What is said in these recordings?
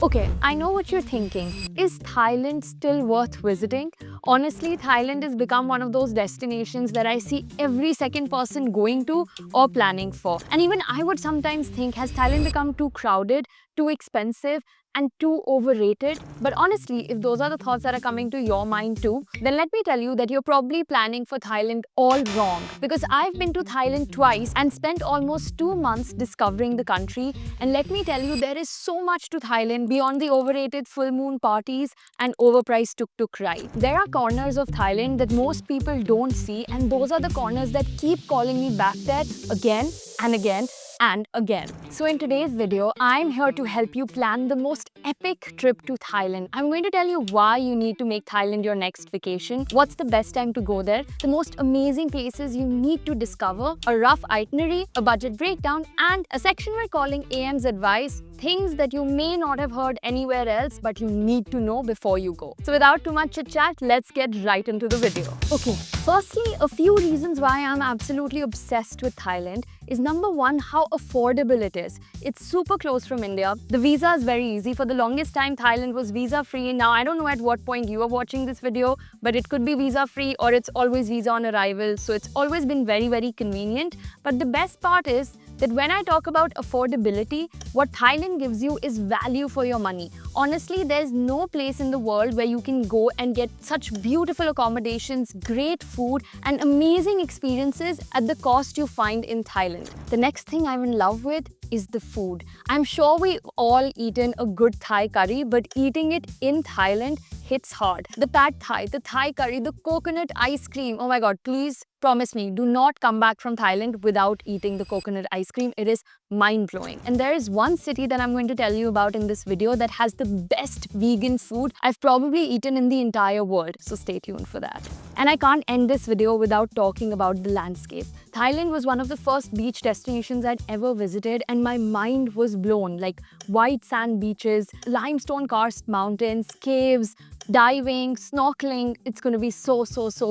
Okay, I know what you're thinking. Is Thailand still worth visiting? Honestly, Thailand has become one of those destinations that I see every second person going to or planning for. And even I would sometimes think, has Thailand become too crowded, too expensive, and too overrated? But honestly, if those are the thoughts that are coming to your mind too, then let me tell you that you're probably planning for Thailand all wrong. Because I've been to Thailand twice and spent almost 2 months discovering the country. And let me tell you, there is so much to Thailand beyond the overrated full moon parties and overpriced tuk-tuk ride. There are corners of Thailand that most people don't see, and those are the corners that keep calling me back there again and again and again. So in today's video, I'm here to help you plan the most epic trip to Thailand. I'm going to tell you why you need to make Thailand your next vacation, what's the best time to go there, the most amazing places you need to discover, a rough itinerary, a budget breakdown, and a section we're calling AM's advice, things that you may not have heard anywhere else but you need to know before you go. So without too much chit-chat, let's get right into the video. Okay, firstly, a few reasons why I'm absolutely obsessed with Thailand is number one, how affordable it is. It's super close from India. The visa is very easy. For the longest time, Thailand was visa-free. Now, I don't know at what point you are watching this video, but it could be visa-free or it's always visa on arrival. So it's always been very, very convenient. But the best part is that when I talk about affordability, what Thailand gives you is value for your money. Honestly, there's no place in the world where you can go and get such beautiful accommodations, great food, and amazing experiences at the cost you find in Thailand. The next thing I'm in love with is the food. I'm sure we've all eaten a good Thai curry, but eating it in Thailand hits hard. The pad Thai, the Thai curry, the coconut ice cream. Oh my God, please promise me, do not come back from Thailand without eating the coconut ice cream. It is mind-blowing. And there is one city that I'm going to tell you about in this video that has the best vegan food I've probably eaten in the entire world. So stay tuned for that. And I can't end this video without talking about the landscape. Thailand was one of the first beach destinations I'd ever visited, and my mind was blown. Like white sand beaches, limestone karst mountains, caves, diving, snorkeling. It's going to be so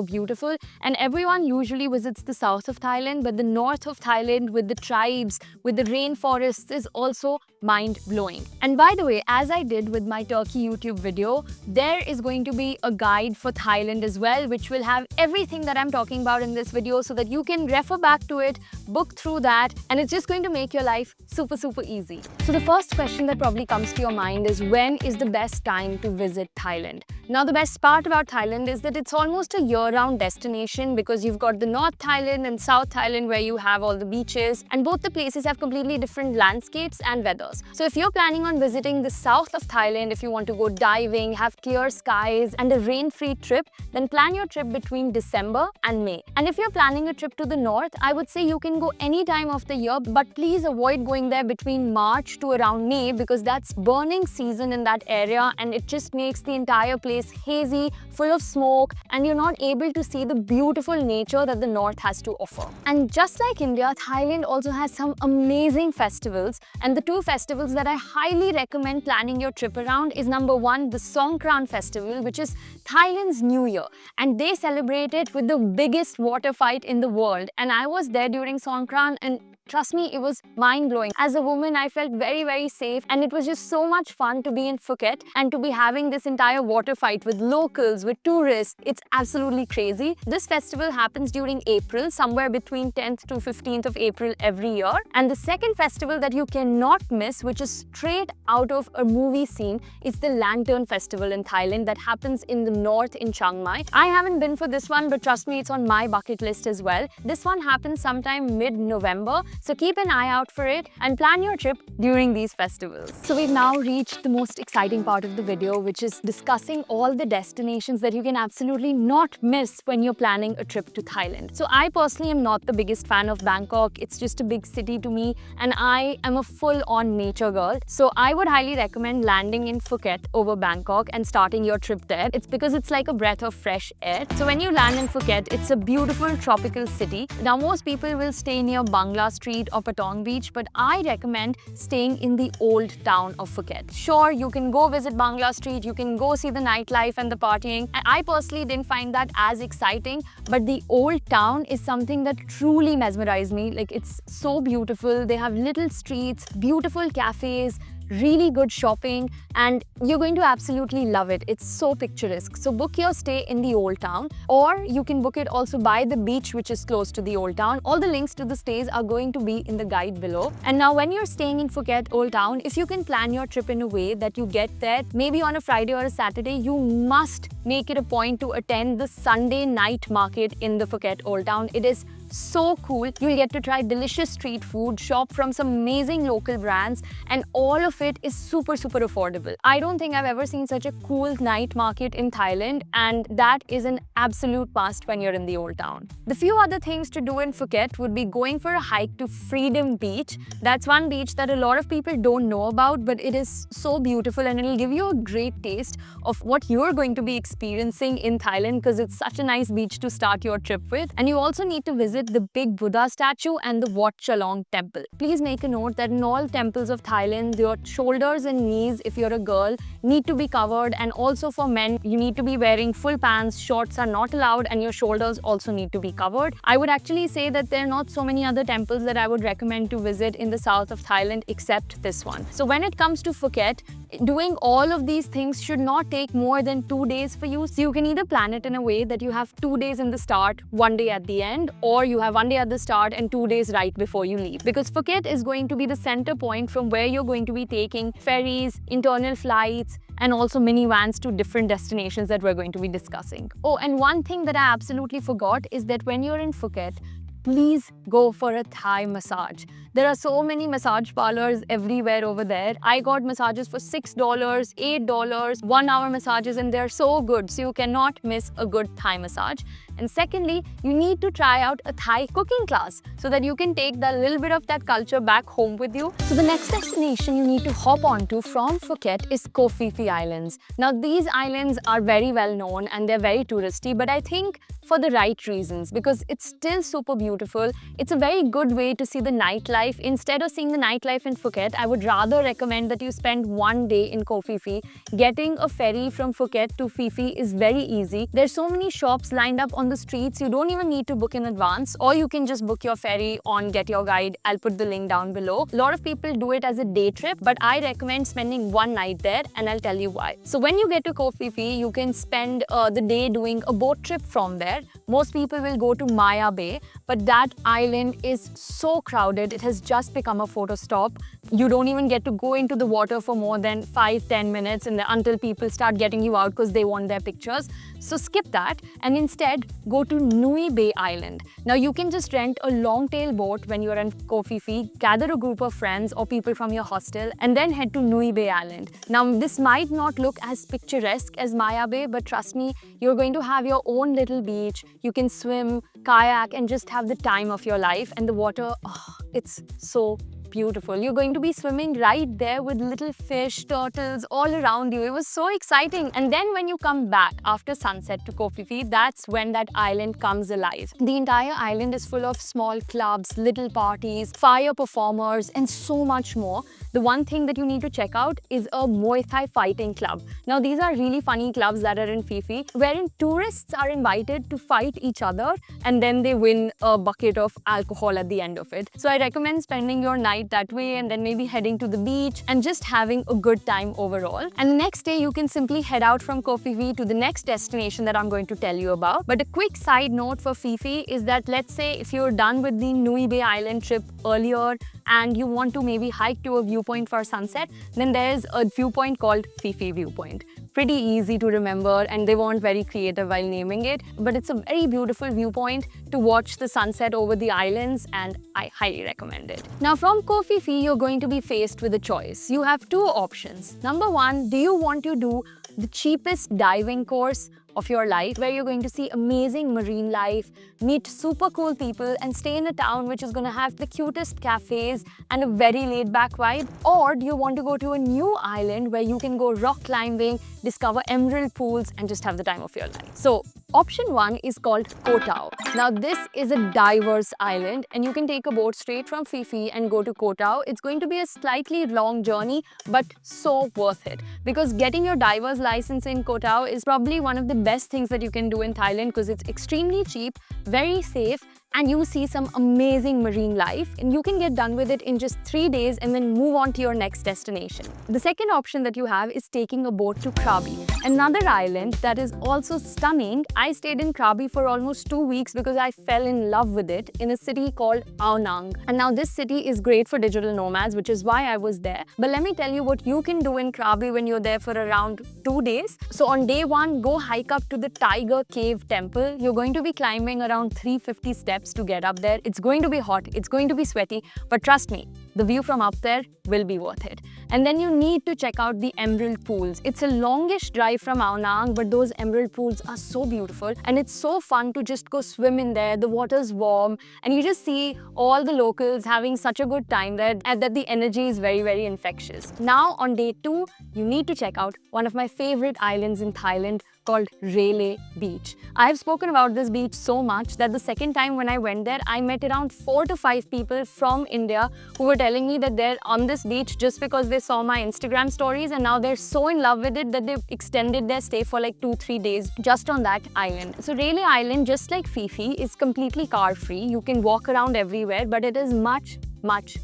beautiful. And everyone usually visits the south of Thailand, but the north of Thailand with the tribes, with the rainforests is also mind-blowing. And by the way, as I did with my Turkey YouTube video, there is going to be a guide for Thailand as well, which will have everything that I'm talking about in this video so that you can refer back to it, book through that, and it's just going to make your life super easy. So the first question that probably comes to your mind is, when is the best time to visit Thailand? Now, the best part about Thailand is that it's almost a year-round destination because you've got the North Thailand and South Thailand where you have all the beaches, and both the places have completely different landscapes and weathers. So if you're planning on visiting the south of Thailand, if you want to go diving, have clear skies and a rain-free trip, then plan your trip between December and May. And if you're planning a trip to the north, I would say you can go any time of the year, but please avoid going there between March to around May because that's burning season in that area and it just makes the entire place hazy, full of smoke, and you're not able to see the beautiful nature that the north has to offer. And just like India, Thailand also has some amazing festivals, and the two festivals that I highly recommend planning your trip around is number one, the Songkran festival, which is Thailand's New Year, and they celebrate it with the biggest water fight in the world. And I was there during Songkran, and trust me, it was mind-blowing. As a woman, I felt very safe, and it was just so much fun to be in Phuket and to be having this entire water fight with locals, with tourists. It's absolutely crazy. This festival happens during April, somewhere between 10th to 15th of April every year. And the second festival that you cannot miss, which is straight out of a movie scene, is the Lantern Festival in Thailand that happens in the north in Chiang Mai. I haven't been for this one, but trust me, it's on my bucket list as well. This one happens sometime mid-November. So keep an eye out for it and plan your trip during these festivals. So we've now reached the most exciting part of the video, which is discussing all the destinations that you can absolutely not miss when you're planning a trip to Thailand. So I personally am not the biggest fan of Bangkok. It's just a big city to me, and I am a full-on nature girl. So I would highly recommend landing in Phuket over Bangkok and starting your trip there. It's because it's like a breath of fresh air. So when you land in Phuket, it's a beautiful tropical city. Now most people will stay near Bangla Street or Patong Beach, but I recommend staying in the old town of Phuket. Sure, you can go visit Bangla Street, you can go see the nightlife and the partying. And I personally didn't find that as exciting, but the old town is something that truly mesmerized me. Like, it's so beautiful. They have little streets, beautiful cafes, really good shopping, and you're going to absolutely love it. It's so picturesque. So book your stay in the Old Town, or you can book it also by the beach, which is close to the Old Town. All the links to the stays are going to be in the guide below. And now when you're staying in Phuket Old Town, if you can plan your trip in a way that you get there maybe on a Friday or a Saturday, you must make it a point to attend the Sunday night market in the Phuket Old Town. It is so cool. You'll get to try delicious street food, shop from some amazing local brands, and all of it is super affordable. I don't think I've ever seen such a cool night market in Thailand, and that is an absolute must when you're in the Old Town. The few other things to do in Phuket would be going for a hike to Freedom Beach. That's one beach that a lot of people don't know about, but it is so beautiful, and it'll give you a great taste of what you're going to be experiencing in Thailand, because it's such a nice beach to start your trip with. And you also need to visit the big Buddha statue and the Wat Chalong temple. Please make a note that in all temples of Thailand, your shoulders and knees, if you're a girl, need to be covered, and also for men, you need to be wearing full pants, shorts are not allowed, and your shoulders also need to be covered. I would actually say that there are not so many other temples that I would recommend to visit in the south of Thailand except this one. So when it comes to Phuket, doing all of these things should not take more than 2 days for you. So you can either plan it in a way that you have 2 days in the start, 1 day at the end, or you have 1 day at the start and 2 days right before you leave. Because Phuket is going to be the center point from where you're going to be taking ferries, internal flights, and also minivans to different destinations that we're going to be discussing. Oh, and one thing that I absolutely forgot is that when you're in Phuket, please go for a Thai massage. There are so many massage parlors everywhere over there. I got massages for $6, $8, 1 hour massages, and they're so good. So you cannot miss a good Thai massage. And secondly, you need to try out a Thai cooking class so that you can take that little bit of that culture back home with you. So the next destination you need to hop onto from Phuket is Koh Phi Phi Islands. Now these islands are very well known and they're very touristy, but I think for the right reasons, because it's still super beautiful. It's a very good way to see the nightlife. Instead of seeing the nightlife in Phuket, I would rather recommend that you spend 1 day in Koh Phi Phi. Getting a ferry from Phuket to Phi Phi is very easy. There's so many shops lined up on the streets, you don't even need to book in advance, or you can just book your ferry on Get Your Guide. I'll put the link down below. A lot of people do it as a day trip, but I recommend spending 1 night there, and I'll tell you why. So when you get to Koh Phi Phi, you can spend the day doing a boat trip from there. Most people will go to Maya Bay, but that island is so crowded, it has just become a photo stop. You don't even get to go into the water for more than 5-10 minutes until people start getting you out because they want their pictures. So skip that and instead go to Nui Bay Island. Now you can just rent a long tail boat when you're in Koh Phi Phi, gather a group of friends or people from your hostel, and then head to Nui Bay Island. Now this might not look as picturesque as Maya Bay, but trust me, you're going to have your own little beach. You can swim, kayak, and just have the time of your life. And the water, oh, it's so beautiful. You're going to be swimming right there with little fish, turtles all around you. It was so exciting. And then when you come back after sunset to Koh Phi Phi, that's when that island comes alive. The entire island is full of small clubs, little parties, fire performers, and so much more. The one thing that you need to check out is a Muay Thai fighting club. Now these are really funny clubs that are in Phi Phi, wherein tourists are invited to fight each other and then they win a bucket of alcohol at the end of it. So I recommend spending your night that way and then maybe heading to the beach and just having a good time overall. And the next day you can simply head out from Koh Phi Phi to the next destination that I'm going to tell you about. But a quick side note for Phi Phi is that let's say if you're done with the Nui Bay Island trip earlier and you want to maybe hike to a viewpoint for sunset, then there's a viewpoint called Phi Phi Viewpoint. Pretty easy to remember and they weren't very creative while naming it, but it's a very beautiful viewpoint to watch the sunset over the islands and I highly recommend it. Now from Koh Phi Phi, you're going to be faced with a choice. You have 2 options. Number 1, do you want to do the cheapest diving course of your life, where you're going to see amazing marine life, meet super cool people, and stay in a town which is going to have the cutest cafes and a very laid-back vibe? Or do you want to go to a new island where you can go rock climbing, discover emerald pools, and just have the time of your life? So option 1 is called Koh Tao. Now this is a diverse island and you can take a boat straight from Phi Phi and go to Koh Tao. It's going to be a slightly long journey, but so worth it, because getting your diver's license in Koh Tao is probably one of the best things that you can do in Thailand, because it's extremely cheap, very safe, and you see some amazing marine life, and you can get done with it in just 3 days and then move on to your next destination. The second option that you have is taking a boat to Krabi, another island that is also stunning. I stayed in Krabi for almost 2 weeks because I fell in love with it in a city called Aonang. And now this city is great for digital nomads, which is why I was there. But let me tell you what you can do in Krabi when you're there for around 2 days. So on day 1, go hike up to the Tiger Cave temple. You're going to be climbing around 350 steps to get up there. It's going to be hot, it's going to be sweaty, but trust me, the view from up there will be worth it. And then you need to check out the emerald pools. It's a longish drive from Aonang, but those emerald pools are so beautiful and it's so fun to just go swim in there. The water's warm and you just see all the locals having such a good time there and that the energy is very, very infectious. Now on day 2, you need to check out one of my favorite islands in Thailand called Railay Beach. I've spoken about this beach so much that the second time when I went there, I met around 4 to 5 people from India who were telling me that they're on this beach just because they saw my Instagram stories, and now they're so in love with it that they've extended their stay for like 2-3 days just on that island. So Railay Island, just like Phi Phi, is completely car-free. You can walk around everywhere, but it is much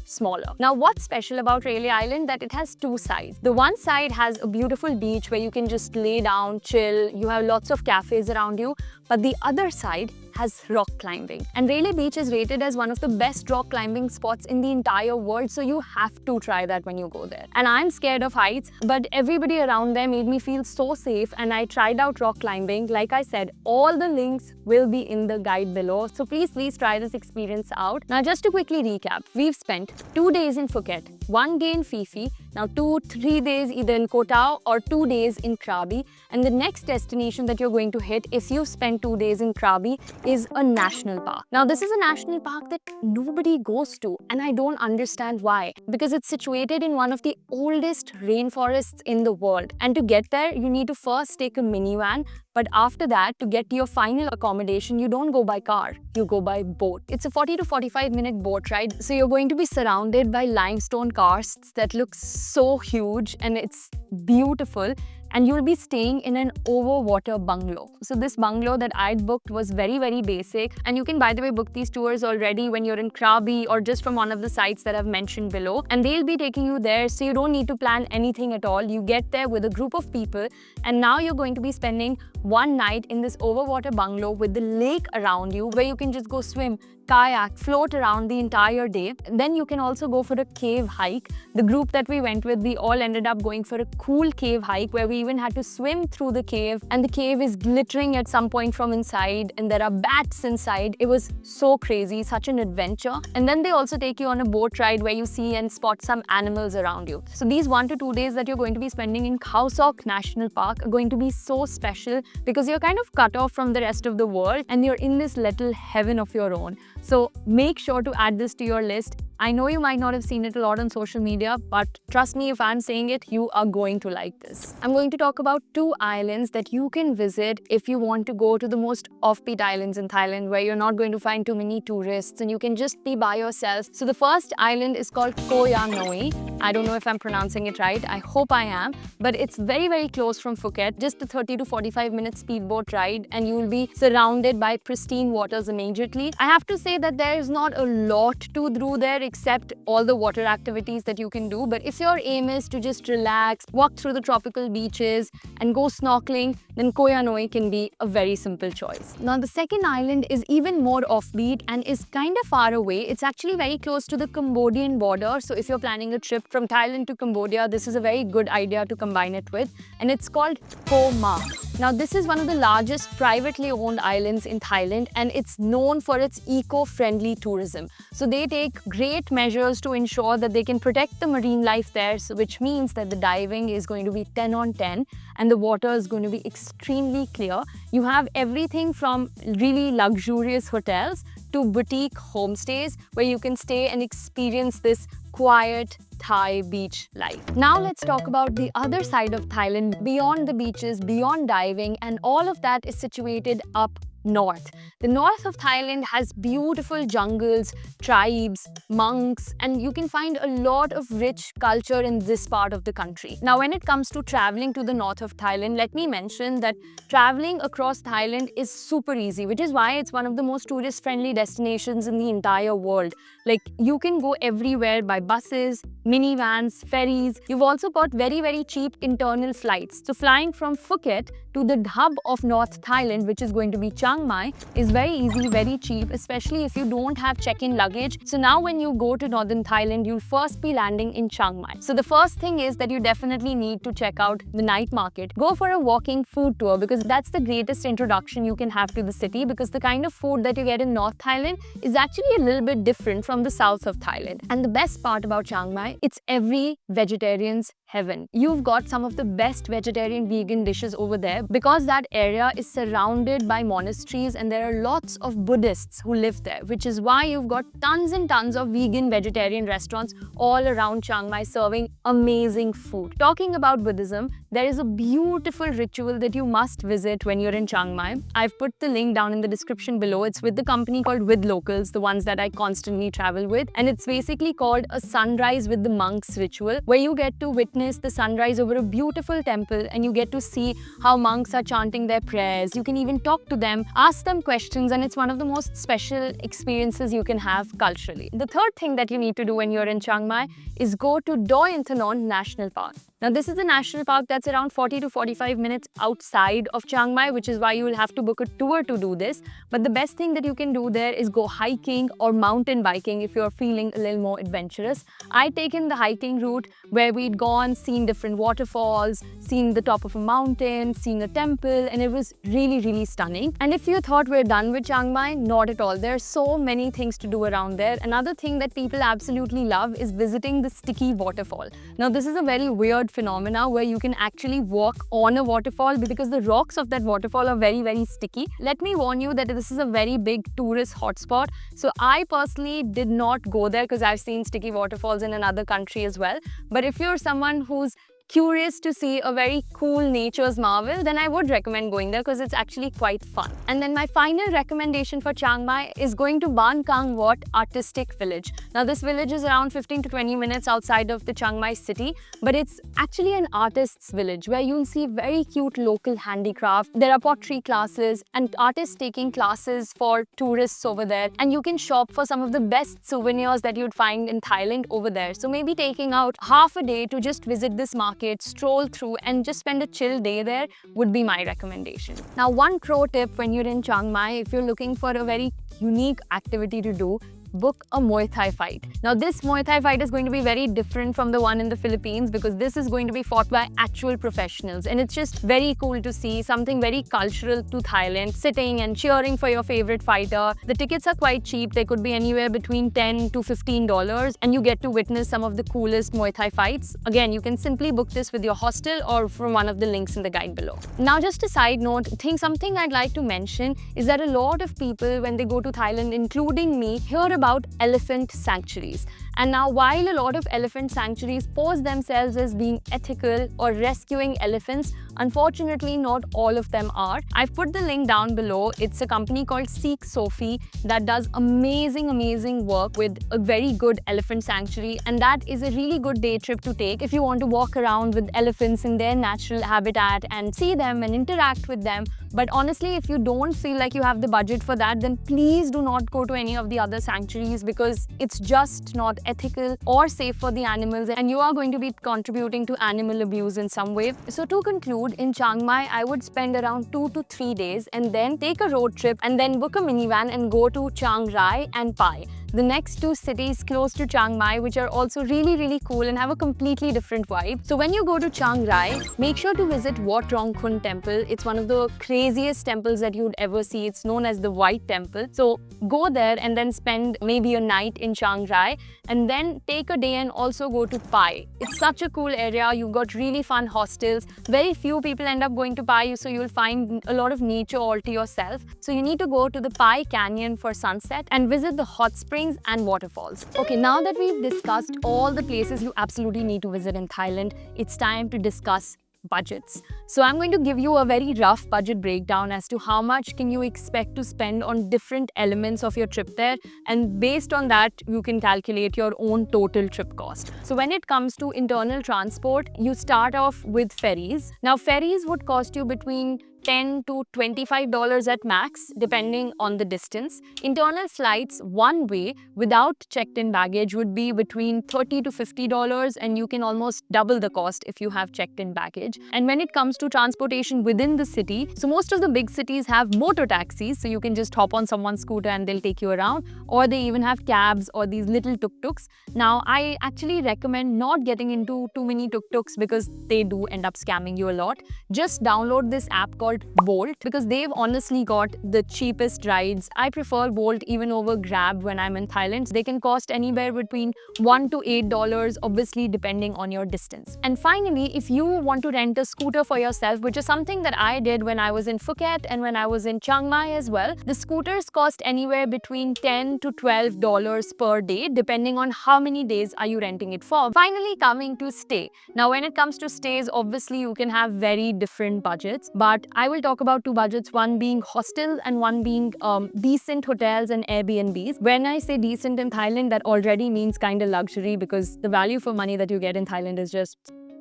smaller. Now what's special about Railay Island? That it has 2 sides. The one side has a beautiful beach where you can just lay down, chill, you have lots of cafes around you, but the other side has rock climbing. And Railay Beach is rated as one of the best rock climbing spots in the entire world, so you have to try that when you go there. And I'm scared of heights, but everybody around there made me feel so safe and I tried out rock climbing. Like I said, all the links will be in the guide below, so please try this experience out. Now just to quickly recap, we've spent 2 days in Phuket, 1 day in Phi Phi, now 2-3 days either in Koh Tao or 2 days in Krabi, and the next destination that you're going to hit if you spend 2 days in Krabi is a national park. Now this is a national park that nobody goes to, and I don't understand why, because it's situated in one of the oldest rainforests in the world, and to get there you need to first take a minivan, but after that to get to your final accommodation you don't go by car, you go by boat. It's a 40 to 45 minute boat ride, so you're going to be surrounded by limestone karsts that look so huge and it's beautiful, and you'll be staying in an overwater bungalow. So this bungalow that I'd booked was very, very basic, and you can, by the way, book these tours already when you're in Krabi or just from one of the sites that I've mentioned below, and they'll be taking you there, so you don't need to plan anything at all. You get there with a group of people, and now you're going to be spending 1 night in this overwater bungalow with the lake around you where you can just go swim, kayak, float around the entire day. And then you can also go for a cave hike. The group that we went with, we all ended up going for a cool cave hike where we even had to swim through the cave, and the cave is glittering at some point from inside and there are bats inside. It was so crazy, such an adventure. And then they also take you on a boat ride where you see and spot some animals around you. So these 1 to 2 days that you're going to be spending in Khao National Park are going to be so special because you're kind of cut off from the rest of the world and you're in this little heaven of your own. So make sure to add this to your list. I know you might not have seen it a lot on social media, but trust me, if I'm saying it, you are going to like this. I'm going to talk about 2 islands that you can visit if you want to go to the most offbeat islands in Thailand, where you're not going to find too many tourists and you can just be by yourself. So the first island is called Koh Noi. I don't know if I'm pronouncing it right. I hope I am. But it's very, very close from Phuket, just a 30 to 45 minute speedboat ride, and you will be surrounded by pristine waters immediately. I have to say that there is not a lot to do there except all the water activities that you can do. But if your aim is to just relax, walk through the tropical beaches and go snorkeling, then Koh Noi can be a very simple choice. Now the second island is even more offbeat and is kind of far away. It's actually very close to the Cambodian border. So if you're planning a trip from Thailand to Cambodia, this is a very good idea to combine it with. And it's called Koh Ma. Now this is one of the largest privately owned islands in Thailand, and it's known for its eco-friendly tourism. So they take great measures to ensure that they can protect the marine life there, which means that the diving is going to be 10 on 10 and the water is going to be extremely clear. You have everything from really luxurious hotels to boutique homestays where you can stay and experience this quiet Thai beach life. Now let's talk about the other side of Thailand, beyond the beaches, beyond diving, and all of that is situated up north. The north of Thailand has beautiful jungles, tribes, monks, and you can find a lot of rich culture in this part of the country. Now, when it comes to traveling to the north of Thailand, let me mention that traveling across Thailand is super easy, which is why it's one of the most tourist-friendly destinations in the entire world. Like, you can go everywhere by buses, minivans, ferries. You've also got very, very cheap internal flights. So flying from Phuket to the hub of North Thailand, which is going to be Chiang Mai, is very easy, very cheap, especially if you don't have check-in luggage. So now when you go to northern Thailand, you'll first be landing in Chiang Mai. So the first thing is that you definitely need to check out the night market. Go for a walking food tour because that's the greatest introduction you can have to the city, because the kind of food that you get in North Thailand is actually a little bit different from the south of Thailand. And the best part about Chiang Mai, it's every vegetarian's heaven. You've got some of the best vegetarian vegan dishes over there because that area is surrounded by monasteries and there are lots of Buddhists who live there, which is why you've got tons and tons of vegan vegetarian restaurants all around Chiang Mai serving amazing food. Talking about Buddhism, there is a beautiful ritual that you must visit when you're in Chiang Mai. I've put the link down in the description below. It's with the company called With Locals, the ones that I constantly travel with. And it's basically called a sunrise with the monks ritual, where you get to witness the sunrise over a beautiful temple and you get to see how monks are chanting their prayers. You can even talk to them, ask them questions, and it's one of the most special experiences you can have culturally. The third thing that you need to do when you're in Chiang Mai is go to Doi Inthanon National Park. Now, this is a national park that's around 40 to 45 minutes outside of Chiang Mai, which is why you will have to book a tour to do this. But the best thing that you can do there is go hiking or mountain biking if you're feeling a little more adventurous. I'd taken the hiking route where we'd gone, seen different waterfalls, seen the top of a mountain, seen a temple, and it was really, really stunning. And if you thought we're done with Chiang Mai, not at all. There are so many things to do around there. Another thing that people absolutely love is visiting the sticky waterfall. Now, this is a very weird phenomena where you can actually walk on a waterfall because the rocks of that waterfall are very, very sticky. Let me warn you that this is a very big tourist hotspot. So I personally did not go there because I've seen sticky waterfalls in another country as well. But if you're someone who's curious to see a very cool nature's marvel, then I would recommend going there because it's actually quite fun. And then my final recommendation for Chiang Mai is going to Ban Kang Wat Artistic Village. Now, this village is around 15 to 20 minutes outside of the Chiang Mai city, but it's actually an artist's village where you'll see very cute local handicraft. There are pottery classes and artists taking classes for tourists over there, and you can shop for some of the best souvenirs that you'd find in Thailand over there. So maybe taking out half a day to just visit this market, stroll through and just spend a chill day there would be my recommendation. Now, one pro tip when you're in Chiang Mai, if you're looking for a very unique activity to do, book a Muay Thai fight. Now, this Muay Thai fight is going to be very different from the one in the Philippines because this is going to be fought by actual professionals, and it's just very cool to see something very cultural to Thailand, sitting and cheering for your favorite fighter. The tickets are quite cheap. They could be anywhere between $10 to $15, and you get to witness some of the coolest Muay Thai fights. Again, you can simply book this with your hostel or from one of the links in the guide below. Now, just a side note, something I'd like to mention is that a lot of people, when they go to Thailand, including me, hear about elephant sanctuaries. And now, while a lot of elephant sanctuaries pose themselves as being ethical or rescuing elephants, unfortunately, not all of them are. I've put the link down below. It's a company called Seek Sophie that does amazing work with a very good elephant sanctuary, and that is a really good day trip to take if you want to walk around with elephants in their natural habitat and see them and interact with them. But honestly, if you don't feel like you have the budget for that, then please do not go to any of the other sanctuaries because it's just not ethical or safe for the animals, and you are going to be contributing to animal abuse in some way. So to conclude, in Chiang Mai, I would spend around 2 to 3 days and then take a road trip and then book a minivan and go to Chiang Rai and Pai, the next two cities close to Chiang Mai, which are also really cool and have a completely different vibe. So when you go to Chiang Rai, make sure to visit Wat Rong Khun Temple. It's one of the craziest temples that you'd ever see. It's known as the White Temple. So go there and then spend maybe a night in Chiang Rai and then take a day and also go to Pai. It's such a cool area. You've got really fun hostels. Very few people end up going to Pai, so you'll find a lot of nature all to yourself. So you need to go to the Pai Canyon for sunset and visit the hot springs and waterfalls. Okay, now that we've discussed all the places you absolutely need to visit in Thailand, it's time to discuss budgets. So I'm going to give you a very rough budget breakdown as to how much can you expect to spend on different elements of your trip there, and based on that you can calculate your own total trip cost. So when it comes to internal transport, you start off with ferries. Now ferries would cost you between $10 to $25 at max, depending on the distance. Internal flights one way without checked-in baggage would be between $30 to $50, and you can almost double the cost if you have checked-in baggage. And when it comes to transportation within the city, so most of the big cities have motor taxis, so you can just hop on someone's scooter and they'll take you around, or they even have cabs or these little tuk-tuks. Now, I actually recommend not getting into too many tuk-tuks because they do end up scamming you a lot. Just download this app called Bolt, because they've honestly got the cheapest rides. I prefer Bolt even over Grab when I'm in Thailand. They can cost anywhere between $1 to $8, obviously depending on your distance. And finally, if you want to rent a scooter for yourself, which is something that I did when I was in Phuket and when I was in Chiang Mai as well, the scooters cost anywhere between $10 to $12 per day, depending on how many days are you renting it for. Finally, coming to stay. Now, when it comes to stays, obviously you can have very different budgets, but I will talk about two budgets, one being hostels and one being decent hotels and Airbnbs. When I say decent in Thailand, that already means kind of luxury, because the value for money that you get in Thailand is just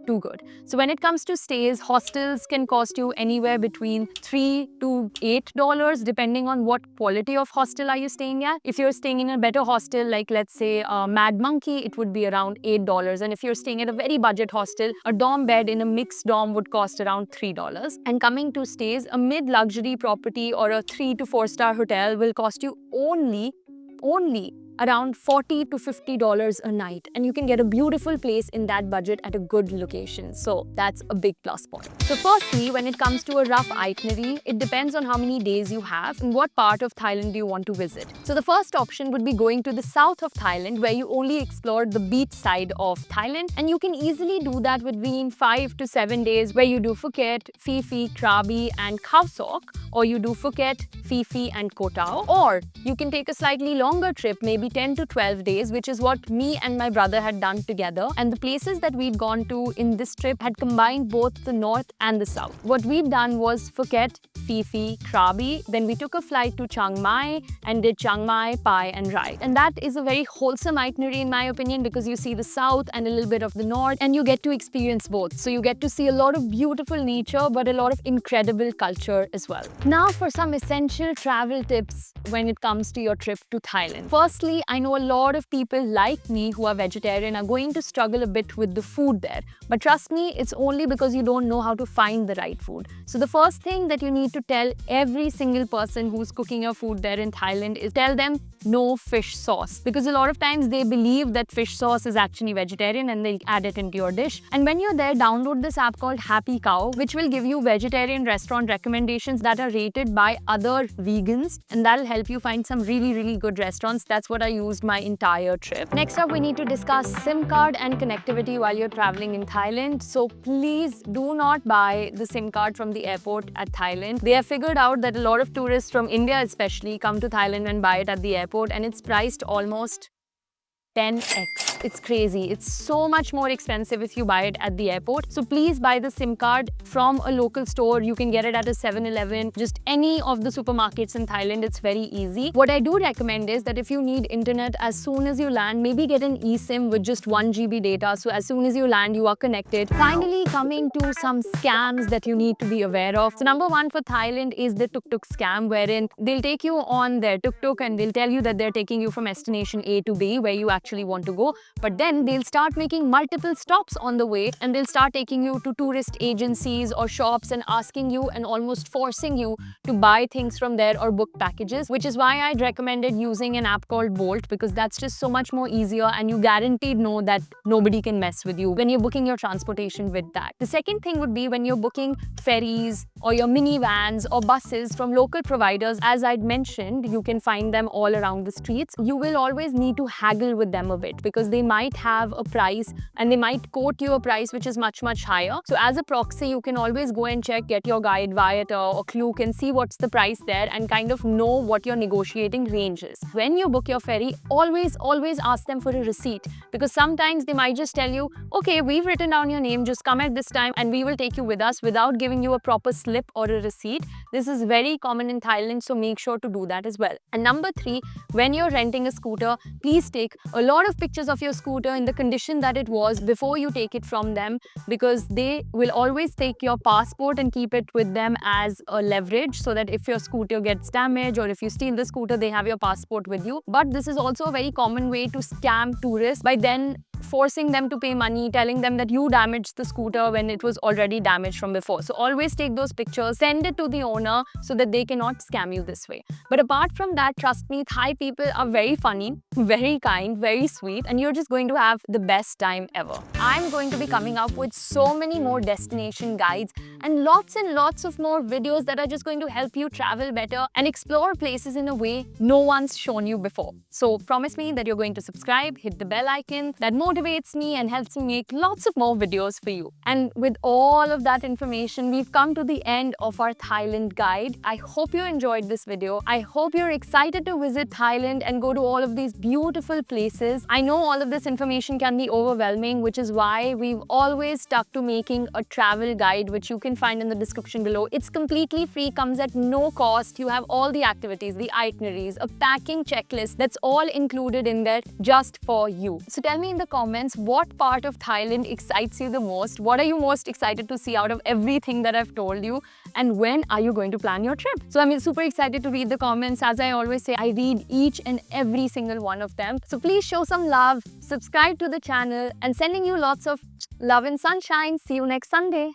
too good. So when it comes to stays, hostels can cost you anywhere between $3 to $8, depending on what quality of hostel are you staying at. If you're staying in a better hostel, like let's say Mad Monkey, it would be around $8. And if you're staying at a very budget hostel, a dorm bed in a mixed dorm would cost around $3. And coming to stays, a mid-luxury property or a 3 to 4-star hotel will cost you only around $40 to $50 a night, and you can get a beautiful place in that budget at a good location. So that's a big plus point. So firstly, when it comes to a rough itinerary, it depends on how many days you have and what part of Thailand do you want to visit. So the first option would be going to the south of Thailand, where you only explore the beach side of Thailand, and you can easily do that within 5 to 7 days, where you do Phuket, Phi Phi, Krabi and Khao, or you do Phuket, Phi Phi and Koh Tao. Or you can take a slightly longer trip, maybe 10 to 12 days, which is what me and my brother had done together. And the places that we'd gone to in this trip had combined both the north and the south. What we'd done was Phuket, Phi Phi, Krabi. Then we took a flight to Chiang Mai and did Chiang Rai, Pai and Rai. And that is a very wholesome itinerary in my opinion, because you see the south and a little bit of the north, and you get to experience both. So you get to see a lot of beautiful nature, but a lot of incredible culture as well. Now for some essential travel tips when it comes to your trip to Thailand. Firstly, I know a lot of people like me who are vegetarian are going to struggle a bit with the food there. But trust me, it's only because you don't know how to find the right food. So the first thing that you need to tell every single person who's cooking your food there in Thailand is tell them no fish sauce. Because a lot of times they believe that fish sauce is actually vegetarian and they'll add it into your dish. And when you're there, download this app called Happy Cow, which will give you vegetarian restaurant recommendations that are rated by other vegans, and that'll help you find some really good restaurants. That's what I used my entire trip. Next up, we need to discuss SIM card and connectivity while you're traveling in Thailand. So please do not buy the SIM card from the airport at Thailand. They have figured out that a lot of tourists from India especially come to Thailand and buy it at the airport, and it's priced almost 10x. It's crazy. It's so much more expensive if you buy it at the airport. So please buy the SIM card from a local store. You can get it at a 7-Eleven, just any of the supermarkets in Thailand. It's very easy. What I do recommend is that if you need internet as soon as you land, maybe get an eSIM with just 1 GB data. So as soon as you land, you are connected. Finally, coming to some scams that you need to be aware of. So number one for Thailand is the tuk-tuk scam, wherein they'll take you on their tuk-tuk and they'll tell you that they're taking you from destination A to B, where you actually want to go. But then they'll start making multiple stops on the way, and they'll start taking you to tourist agencies or shops and asking you and almost forcing you to buy things from there or book packages, which is why I'd recommended using an app called Bolt, because that's just so much more easier and you guaranteed know that nobody can mess with you when you're booking your transportation with that. The second thing would be when you're booking ferries or your minivans or buses from local providers. As I'd mentioned, you can find them all around the streets. You will always need to haggle with them a bit, because they might have a price and they might quote you a price which is much, much higher. So as a proxy, you can always go and check, get your guide Viator or Klook and see what's the price there and kind of know what your negotiating range is. When you book your ferry, always ask them for a receipt, because sometimes they might just tell you, okay, we've written down your name, just come at this time and we will take you with us, without giving you a proper slip or a receipt. This is very common in Thailand, so make sure to do that as well. And number 3, when you're renting a scooter, please take a lot of pictures of your scooter in the condition that it was before you take it from them, because they will always take your passport and keep it with them as a leverage, so that if your scooter gets damaged or if you steal the scooter, they have your passport with you. But this is also a very common way to scam tourists by then forcing them to pay money, telling them that you damaged the scooter when it was already damaged from before. So always take those pictures, send it to the owner so that they cannot scam you this way. But apart from that, trust me, Thai people are very funny, very kind, very sweet, and you're just going to have the best time ever. I'm going to be coming up with so many more destination guides and lots of more videos that are just going to help you travel better and explore places in a way no one's shown you before. So promise me that you're going to subscribe, hit the bell icon. That motivates me and helps me make lots of more videos for you. And with all of that information, we've come to the end of our Thailand guide. I hope you enjoyed this video. I hope you're excited to visit Thailand and go to all of these beautiful places. I know all of this information can be overwhelming, which is why we've always stuck to making a travel guide, which you can find in the description below. It's completely free, comes at no cost. You have all the activities, the itineraries, a packing checklist that's all included in there just for you. So tell me in the comments, what part of Thailand excites you the most? What are you most excited to see out of everything that I've told you? And when are you going to plan your trip? So I'm super excited to read the comments. As I always say, I read each and every single one of them. So please show some love, subscribe to the channel, and sending you lots of love and sunshine. See you next Sunday.